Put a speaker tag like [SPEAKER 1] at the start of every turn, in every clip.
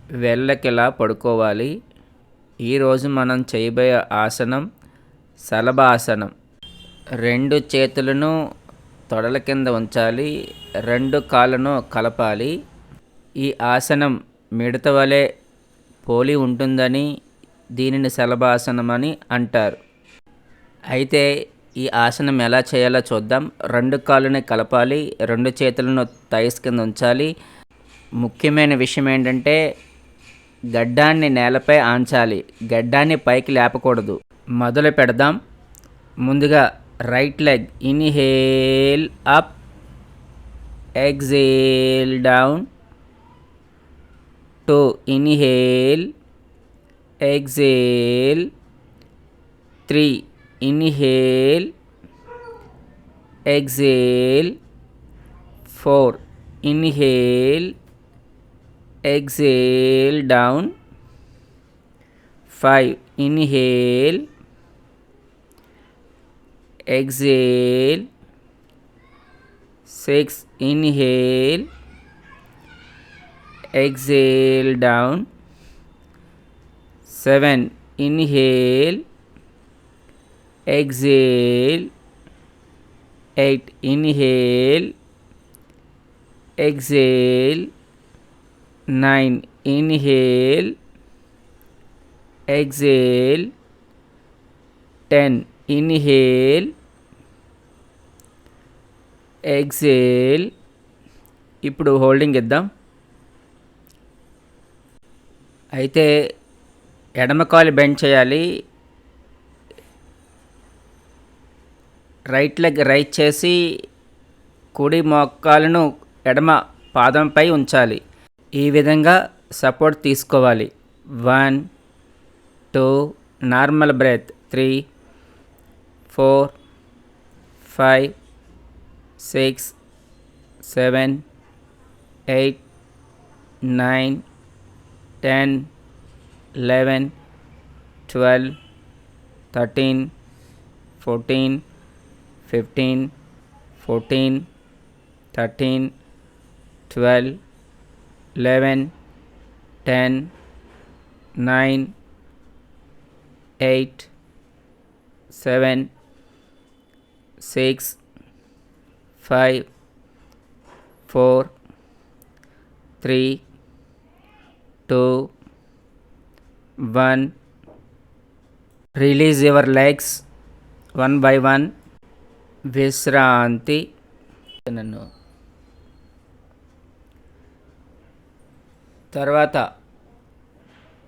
[SPEAKER 1] వేళ్ళకిలా పడుకోవాలి. ఈరోజు మనం చేయబోయే ఆసనం శలభాసనం. 2 చేతులను తొడల కింద ఉంచాలి. 2 కాళ్ళను కలపాలి. ఈ ఆసనం మిడత వలె పోలి ఉంటుందని దీనిని శలభాసనం అని అంటారు. అయితే ఈ ఆసనం ఎలా చేయాలో చూద్దాం. 2 కాళ్ళని కలపాలి. 2 చేతులను థైస్ కింద ఉంచాలి. ముఖ్యమైన విషయం ఏంటంటే గడ్డాన్ని నేలపై ఆంచాలి. గడ్డాన్ని పైకి లేపకూడదు. మొదలు పెడదాం. ముందుగా right leg inhale up, exhale down. 2 inhale, exhale. 3 inhale, exhale. 4 inhale, exhale down. 5 inhale, exhale. 6 inhale, exhale down. 7 inhale, exhale. 8 inhale, exhale. 9 inhale, exhale. 10 inhale, exhale. ఇప్పుడు హోల్డింగ్ ఇద్దాం. అయితే ఎడమ కాలు బెండ్ చేయాలి. రైట్ లెగ్ రైట్ చేసి కుడి మోకాలను ఎడమ పాదంపై ఉంచాలి. ఈ విధంగా సపోర్ట్ తీసుకోవాలి. 1 2 normal breath. 3 4 5 6 7 8 9 10 11 12 13 14 15 14 13 12 11 10 9 8 7 6 5 4 3 2 1. Release your legs one by one. విశ్రాంతి. నన్ను తర్వాత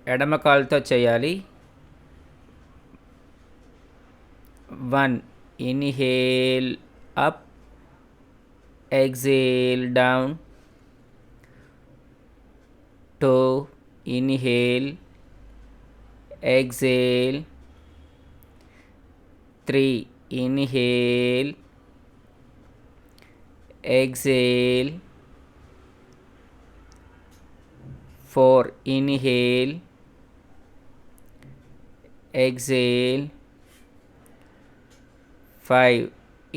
[SPEAKER 1] ఎడమ కాలుతో చేయాలి. 1 inhale up, exhale down. 2 inhale, exhale. 3 inhale, exhale. 4 inhale, exhale. 5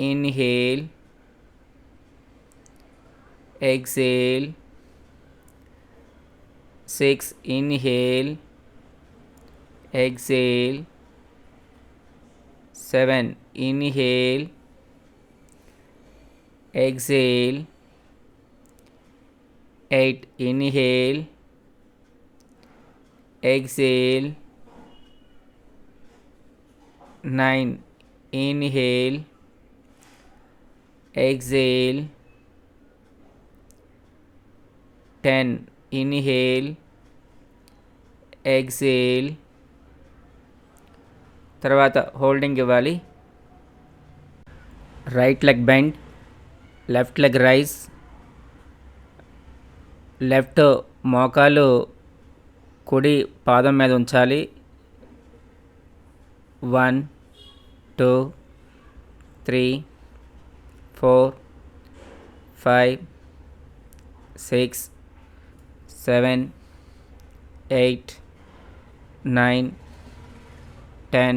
[SPEAKER 1] inhale, exhale. 6 inhale, exhale. 7 inhale, exhale. 8 inhale, exhale. 9 inhale, exhale. 10 inhale, exhale. తర్వాత holding ఇవ్వాలి. Right leg bend, left leg raise. లెఫ్ట్ మోకాలు కుడి పాదం మీద ఉంచాలి. 1 2 3 4 5 6 7 8 9 10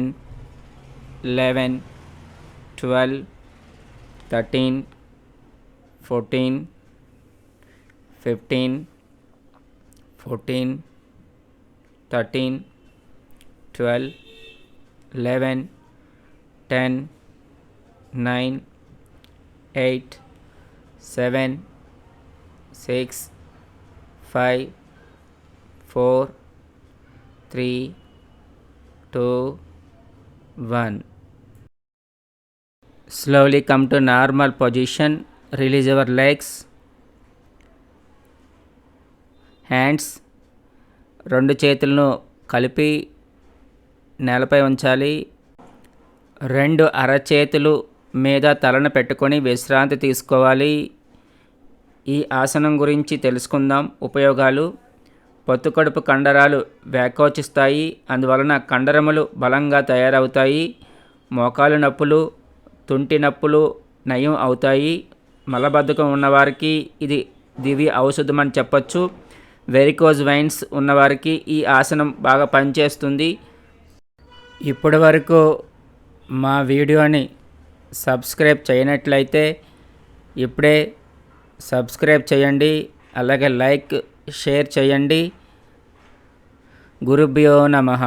[SPEAKER 1] 11 12 13 14 15 14 13, 12, 11, 10, 9, 8, 7, 6, 5, 4, 3, 2, 1. Slowly come to normal position. Release your legs. Hands 2 చేతులను కలిపి నేలపై ఉంచాలి. 2 అరచేతులు మీద తలను పెట్టుకొని విశ్రాంతి తీసుకోవాలి. ఈ ఆసనం గురించి తెలుసుకుందాం. ఉపయోగాలు: పొత్తుకడుపు కండరాలు వ్యాకోచిస్తాయి, అందువలన కండరములు బలంగా తయారవుతాయి. మోకాలు నొప్పులు, తుంటి నొప్పులు నయం అవుతాయి. మలబద్ధకం ఉన్నవారికి ఇది దివ్య ఔషధం అని చెప్పచ్చు. వెరికోజ్ వెయిన్స్ ఉన్నవారికి ఈ ఆసనం బాగా పనిచేస్తుంది. ఇప్పటి వరకు మా వీడియోని సబ్స్క్రైబ్ చేయనట్లయితే ఇప్పుడే సబ్స్క్రైబ్ చేయండి. అలాగే లైక్, షేర్ చేయండి. గురుభ్యో నమః.